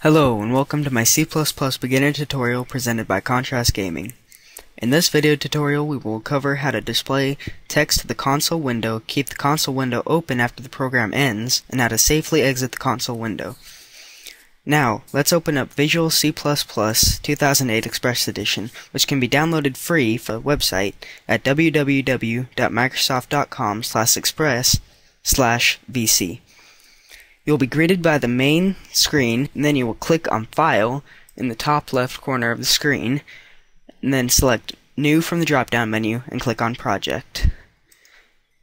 Hello and welcome to my C++ beginner tutorial presented by Contrast Gaming. In this video tutorial we will cover how to display text to the console window, keep the console window open after the program ends, and how to safely exit the console window. Now, let's open up Visual C++ 2008 Express Edition, which can be downloaded free from the website at www.microsoft.com/express/vc. You'll be greeted by the main screen, and then you will click on File in the top left corner of the screen, and then select New from the drop-down menu and click on Project.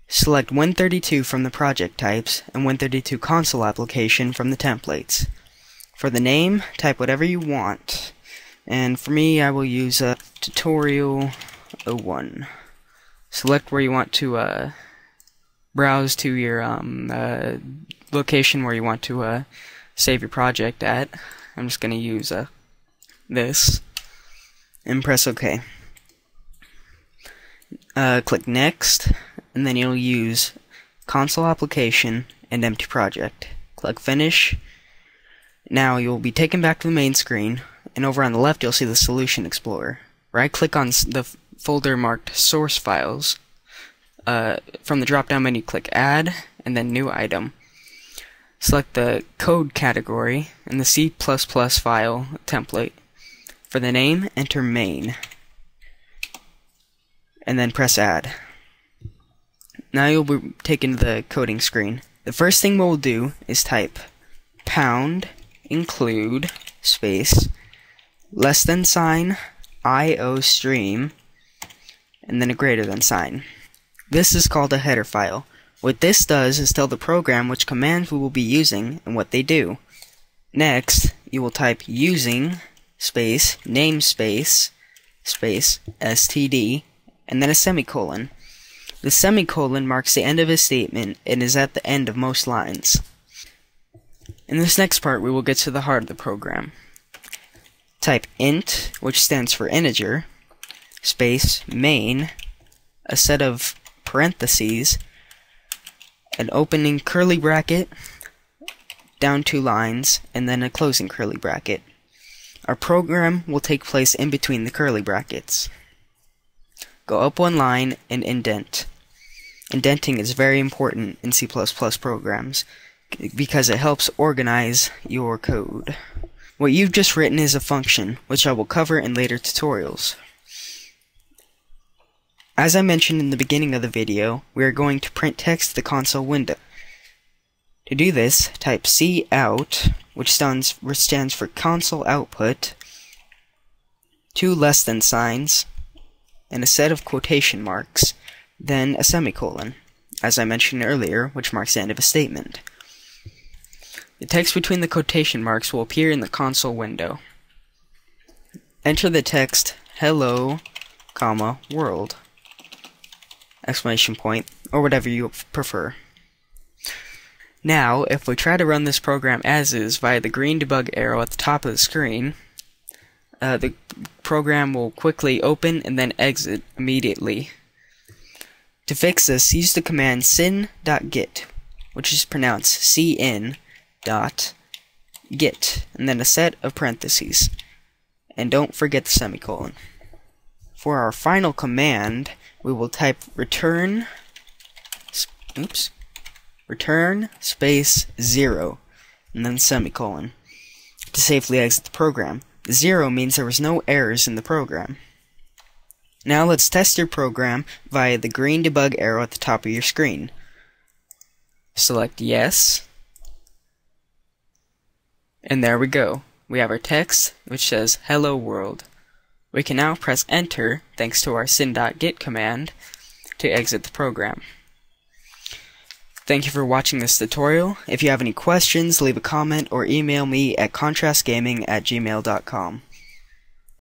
Select Win32 from the project types and Win32 console application from the templates. For the name, type whatever you want, and for me I will use Tutorial 01. Select where you want to browse to your location where you want to save your project at. I'm just going to use this and press OK. Click Next, and then you'll use Console Application and Empty Project. Click Finish. Now you'll be taken back to the main screen, and over on the left you'll see the Solution Explorer. Right click on the folder marked Source Files. From the drop-down menu click Add, and then New Item. Select the code category in the C++ file template. For the name, enter main, and then press Add. Now you'll be taken to the coding screen. The first thing we'll do is type pound include space > IO stream and then a greater than sign. This is called a header file. What this does is tell the program which commands we will be using and what they do. Next, you will type using space namespace space std and then a semicolon. The semicolon marks the end of a statement and is at the end of most lines. In this next part, we will get to the heart of the program. Type int, which stands for integer, space main, a set of parentheses, an opening curly bracket, down 2 lines, and then a closing curly bracket. Our program will take place in between the curly brackets. Go up 1 line and indent. Indenting is very important in C++ programs because it helps organize your code. What you've just written is a function, which I will cover in later tutorials. As I mentioned in the beginning of the video, we are going to print text to the console window. To do this, type cout, which stands for console output, 2 less than signs, and a set of quotation marks, then a semicolon, as I mentioned earlier, which marks the end of a statement. The text between the quotation marks will appear in the console window. Enter the text hello, world, exclamation point, or whatever you prefer. Now, if we try to run this program as is via the green debug arrow at the top of the screen, the program will quickly open and then exit immediately. To fix this, use the command sin.get, which is pronounced cin.get, and then a set of parentheses. And don't forget the semicolon. For our final command, we will type return space 0 and then semicolon to safely exit the program. 0 means there was no errors in the program. Now let's test your program via the green debug arrow at the top of your screen. Select yes, and there we go. We have our text which says hello world. We can now press enter thanks to our sin.get command to exit the program. Thank you for watching this tutorial. If you have any questions, leave a comment or email me at contrastgaming@gmail.com.